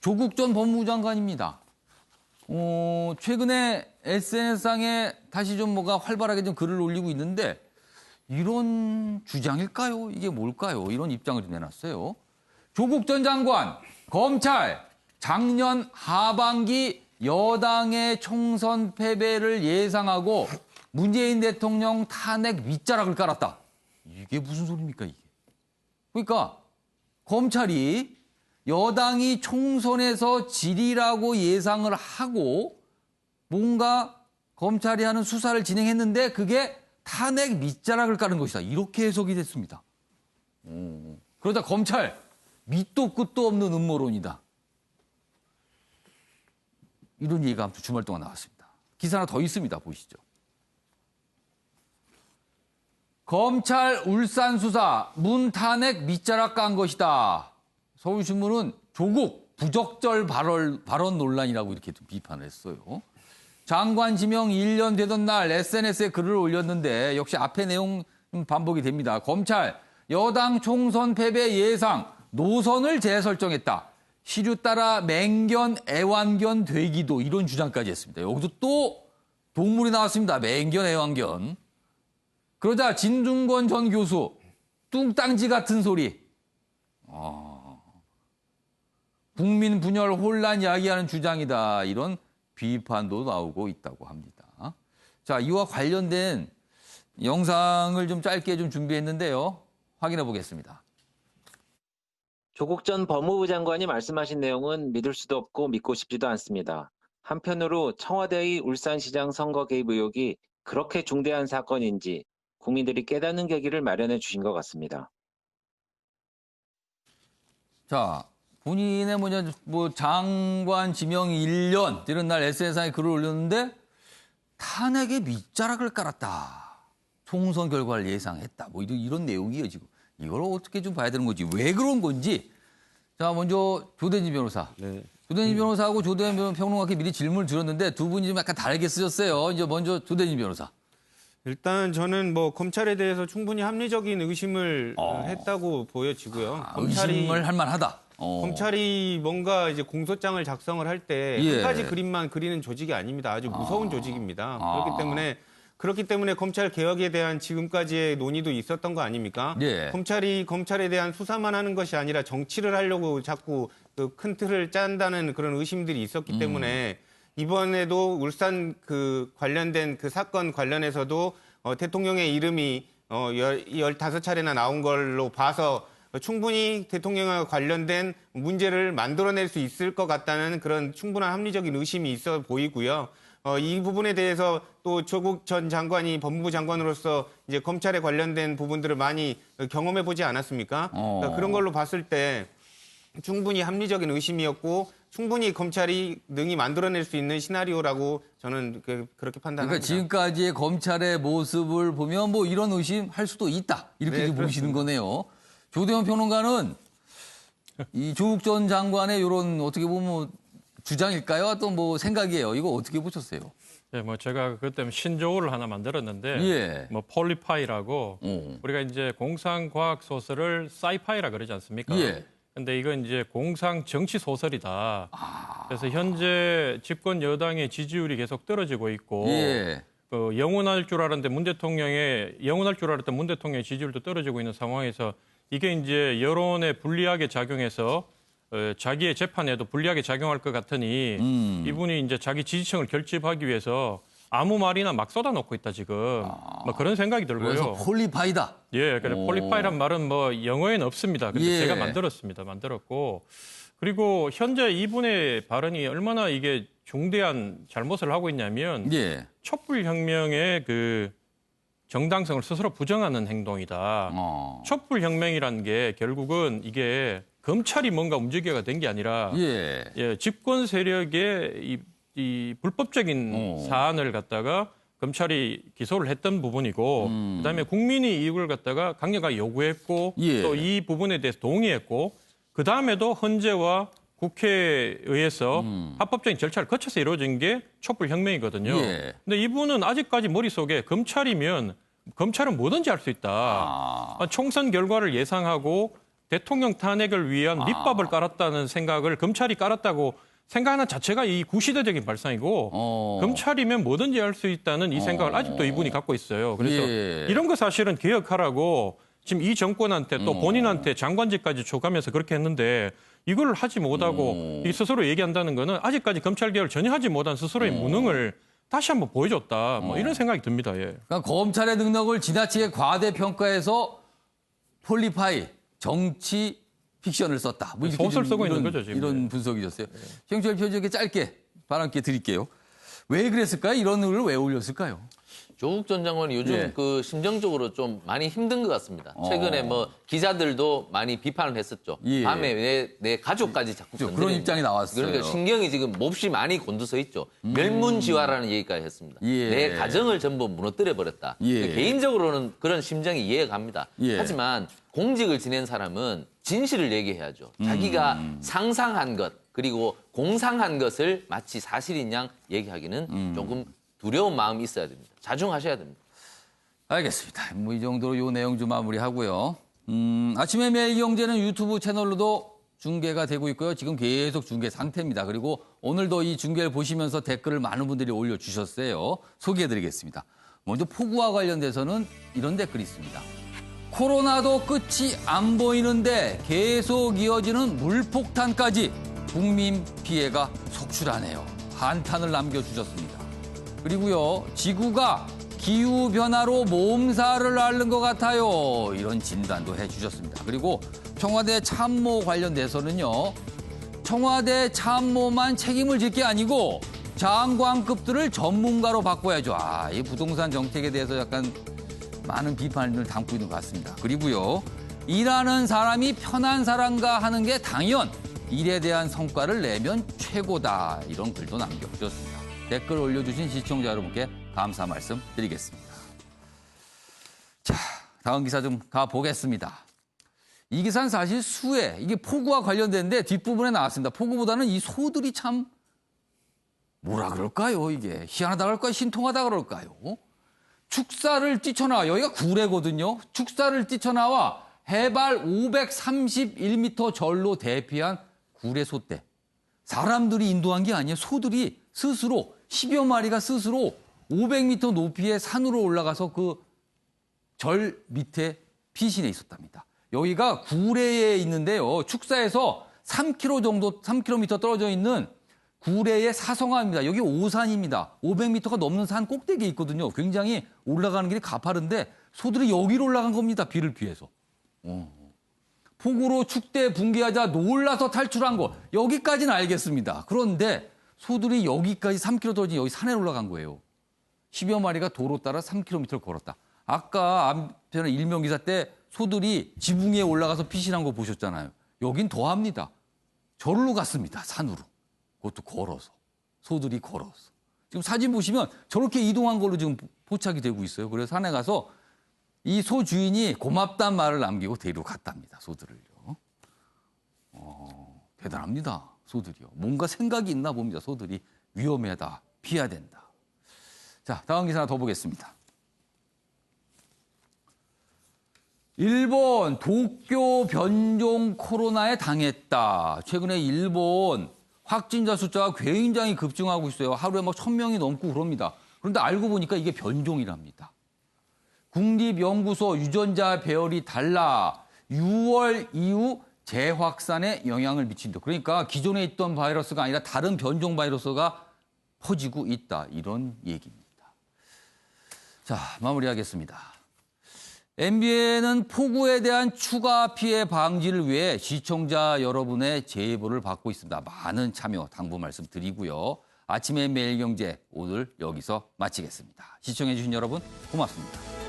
조국 전 법무부 장관입니다. 최근에 SNS상에 다시 좀 뭐가 활발하게 좀 글을 올리고 있는데 이런 주장일까요? 이게 뭘까요? 이런 입장을 좀 내놨어요. 조국 전 장관, 검찰, 작년 하반기 여당의 총선 패배를 예상하고 문재인 대통령 탄핵 윗자락을 깔았다. 이게 무슨 소리입니까, 이게? 그러니까 검찰이 여당이 총선에서 지리라고 예상을 하고 뭔가 검찰이 하는 수사를 진행했는데 그게 탄핵 밑자락을 까는 것이다. 이렇게 해석이 됐습니다. 그러다 검찰 밑도 끝도 없는 음모론이다. 이런 얘기가 아무튼 주말 동안 나왔습니다. 기사 하나 더 있습니다. 보시죠. 검찰 울산 수사 문 탄핵 밑자락 깐 것이다. 서울신문은 조국 부적절 발언 논란이라고 이렇게 비판을 했어요. 장관 지명 1년 되던 날 SNS에 글을 올렸는데 역시 앞의 내용 반복이 됩니다. 검찰 여당 총선 패배 예상 노선을 재설정했다. 시류 따라 맹견 애완견 되기도 이런 주장까지 했습니다. 여기서 또 동물이 나왔습니다. 맹견 애완견. 그러자 진중권 전 교수 뚱땅지 같은 소리. 국민 분열 혼란 이야기하는 주장이다. 이런 비판도 나오고 있다고 합니다. 자, 이와 관련된 영상을 좀 짧게 좀 준비했는데요. 확인해 보겠습니다. 조국 전 법무부 장관이 말씀하신 내용은 믿을 수도 없고 믿고 싶지도 않습니다. 한편으로 청와대의 울산시장 선거 개입 의혹이 그렇게 중대한 사건인지 국민들이 깨닫는 계기를 마련해 주신 것 같습니다. 자, 본인의 장관 지명 1년 이런 날 SNS에 글을 올렸는데 탄핵의 밑자락을 깔았다. 총선 결과를 예상했다. 뭐 이런 내용이에요, 지금. 이걸 어떻게 좀 봐야 되는 건지, 왜 그런 건지. 자, 먼저 조대진 변호사. 네. 조대진 변호사하고 조대현 평론가께 미리 질문을 드렸는데 두 분이 좀 약간 다르게 쓰셨어요. 이제 먼저 조대진 변호사. 일단 저는 뭐 검찰에 대해서 충분히 합리적인 의심을 했다고 보여지고요. 의심을 할 만하다. 검찰이 뭔가 이제 공소장을 작성을 할 때 예. 한 가지 그림만 그리는 조직이 아닙니다. 아주 무서운 조직입니다. 그렇기 때문에 검찰 개혁에 대한 지금까지의 논의도 있었던 거 아닙니까? 예. 검찰이 검찰에 대한 수사만 하는 것이 아니라 정치를 하려고 자꾸 그 큰 틀을 짠다는 그런 의심들이 있었기 때문에 이번에도 울산 그 관련된 그 사건 관련해서도 대통령의 이름이 15차례나 나온 걸로 봐서 충분히 대통령과 관련된 문제를 만들어낼 수 있을 것 같다는 그런 충분한 합리적인 의심이 있어 보이고요. 이 부분에 대해서 또 조국 전 장관이 법무부 장관으로서 이제 검찰에 관련된 부분들을 많이 경험해 보지 않았습니까? 그러니까 그런 걸로 봤을 때 충분히 합리적인 의심이었고 충분히 검찰이 능히 만들어낼 수 있는 시나리오라고 저는 그렇게 판단합니다. 그러니까 지금까지의 검찰의 모습을 보면 뭐 이런 의심할 수도 있다. 이렇게 좀 보시는 거네요. 조대현 평론가는 이 조국 전 장관의 이런 어떻게 보면 주장일까요? 또 뭐 생각이에요. 이거 어떻게 보셨어요? 예, 뭐 제가 그때 신조어를 하나 만들었는데, 예. 뭐 폴리파이라고 우리가 이제 공상 과학 소설을 사이파이라 그러지 않습니까? 예. 근데 이건 이제 공상 정치 소설이다. 그래서 현재 집권 여당의 지지율이 계속 떨어지고 있고, 예. 영원할 줄 알았던 문 대통령의 지지율도 떨어지고 있는 상황에서 이게 이제 여론에 불리하게 작용해서 자기의 재판에도 불리하게 작용할 것 같으니 이분이 이제 자기 지지층을 결집하기 위해서 아무 말이나 막 쏟아놓고 있다 지금. 뭐 그런 생각이 들고요. 그래서 폴리파이다. 예, 그래 폴리파이란 말은 뭐 영어에는 없습니다. 근데 예. 제가 만들었고 그리고 현재 이분의 발언이 얼마나 이게 중대한 잘못을 하고 있냐면 예. 촛불혁명의 그 정당성을 스스로 부정하는 행동이다. 촛불혁명이라는 게 결국은 이게 검찰이 뭔가 움직여가 된 게 아니라 예. 집권 세력의 이 불법적인 사안을 갖다가 검찰이 기소를 했던 부분이고 그다음에 국민이 이익을 갖다가 강력하게 요구했고 예. 또 이 부분에 대해서 동의했고 그다음에도 헌재와 국회에 의해서 합법적인 절차를 거쳐서 이루어진 게 촛불혁명이거든요. 예. 근데 이분은 아직까지 머릿속에 검찰은 뭐든지 할 수 있다. 총선 결과를 예상하고 대통령 탄핵을 위한 밑밥을 깔았다는 생각을 검찰이 깔았다고 생각하는 자체가 이 구시대적인 발상이고 검찰이면 뭐든지 할 수 있다는 이 생각을 아직도 이분이 갖고 있어요. 그래서 예. 이런 거 사실은 개혁하라고 지금 이 정권한테 또 본인한테 장관직까지 줘가면서 그렇게 했는데 이걸 하지 못하고 이 스스로 얘기한다는 거는 아직까지 검찰 개혁을 전혀 하지 못한 스스로의 무능을 다시 한번 보여줬다. 뭐 이런 생각이 듭니다. 예. 그러니까 검찰의 능력을 지나치게 과대평가해서 폴리파이, 정치 픽션을 썼다. 뭐 이렇게 소설 좀 쓰고 있는 거죠, 지금. 이런 분석이셨어요. 형철 표적에 짧게 발언께 드릴게요. 왜 그랬을까요? 이런 글을 왜 올렸을까요? 조국 전 장관이 요즘 예. 그 심정적으로 좀 많이 힘든 것 같습니다. 최근에 뭐 기자들도 많이 비판을 했었죠. 예. 밤에 왜 내 가족까지 자꾸 그런 건드리냐. 입장이 나왔어요. 그러니까 신경이 지금 몹시 많이 곤두서 있죠. 멸문지화라는 얘기까지 했습니다. 예. 내 가정을 전부 무너뜨려버렸다. 예. 개인적으로는 그런 심정이 이해가 갑니다. 예. 하지만 공직을 지낸 사람은 진실을 얘기해야죠. 자기가 상상한 것 그리고 공상한 것을 마치 사실인 양 얘기하기는 조금 두려운 마음이 있어야 됩니다. 자중하셔야 됩니다. 알겠습니다. 뭐 이 정도로 요 내용 좀 마무리하고요. 아침에 매일경제는 유튜브 채널로도 중계가 되고 있고요. 지금 계속 중계 상태입니다. 그리고 오늘도 이 중계를 보시면서 댓글을 많은 분들이 올려주셨어요. 소개해드리겠습니다. 먼저 폭우와 관련돼서는 이런 댓글이 있습니다. 코로나도 끝이 안 보이는데 계속 이어지는 물폭탄까지 국민 피해가 속출하네요. 한탄을 남겨주셨습니다. 그리고요, 지구가 기후변화로 몸살을 앓는 것 같아요. 이런 진단도 해주셨습니다. 그리고 청와대 참모 관련돼서는요, 청와대 참모만 책임을 질 게 아니고 장관급들을 전문가로 바꿔야죠. 이 부동산 정책에 대해서 약간 많은 비판을 담고 있는 것 같습니다. 그리고요, 일하는 사람이 편한 사람과 하는 게 당연, 일에 대한 성과를 내면 최고다. 이런 글도 남겨주셨습니다. 댓글 올려주신 시청자 여러분께 감사 말씀 드리겠습니다. 자, 다음 기사 좀 가보겠습니다. 이 기사는 사실 수해, 이게 폭우와 관련된데 뒷부분에 나왔습니다. 폭우보다는 이 소들이 참 뭐라 그럴까요? 이게 희한하다 그럴까요? 신통하다 그럴까요? 축사를 뛰쳐나와, 여기가 구례거든요. 축사를 뛰쳐나와 해발 531m 절로 대피한 구례 소떼. 사람들이 인도한 게 아니에요. 소들이 스스로 10여 마리가 스스로 500m 높이의 산으로 올라가서 그 절 밑에 피신해 있었답니다. 여기가 구례에 있는데요. 축사에서 3km 떨어져 있는 구례의 사성화입니다. 여기 오산입니다. 500m가 넘는 산 꼭대기에 있거든요. 굉장히 올라가는 길이 가파른데 소들이 여기로 올라간 겁니다. 비를 피해서. 폭우로 축대 붕괴하자 놀라서 탈출한 거. 여기까지는 알겠습니다. 그런데 소들이 여기까지 3km 떨어진 여기 산에 올라간 거예요. 10여 마리가 도로 따라 3km를 걸었다. 아까 앞편에 일명기사 때 소들이 지붕 위에 올라가서 피신한 거 보셨잖아요. 여긴 더합니다. 절로 갔습니다. 산으로. 그것도 걸어서. 소들이 걸어서. 지금 사진 보시면 저렇게 이동한 걸로 지금 포착이 되고 있어요. 그래서 산에 가서 이 소 주인이 고맙다는 말을 남기고 데려갔답니다. 소들을요. 대단합니다. 소들이요. 뭔가 생각이 있나 봅니다. 소들이 위험하다. 피해야 된다. 자, 다음 기사 하나 더 보겠습니다. 일본 도쿄 변종 코로나에 당했다. 최근에 일본 확진자 숫자가 굉장히 급증하고 있어요. 하루에 막 1000명이 넘고 그럽니다. 그런데 알고 보니까 이게 변종이랍니다. 국립연구소 유전자 배열이 달라 6월 이후 재확산에 영향을 미친다. 그러니까 기존에 있던 바이러스가 아니라 다른 변종 바이러스가 퍼지고 있다. 이런 얘기입니다. 자, 마무리하겠습니다. MBN은 폭우에 대한 추가 피해 방지를 위해 시청자 여러분의 제보를 받고 있습니다. 많은 참여 당부 말씀드리고요. 아침의 매일경제 오늘 여기서 마치겠습니다. 시청해 주신 여러분 고맙습니다.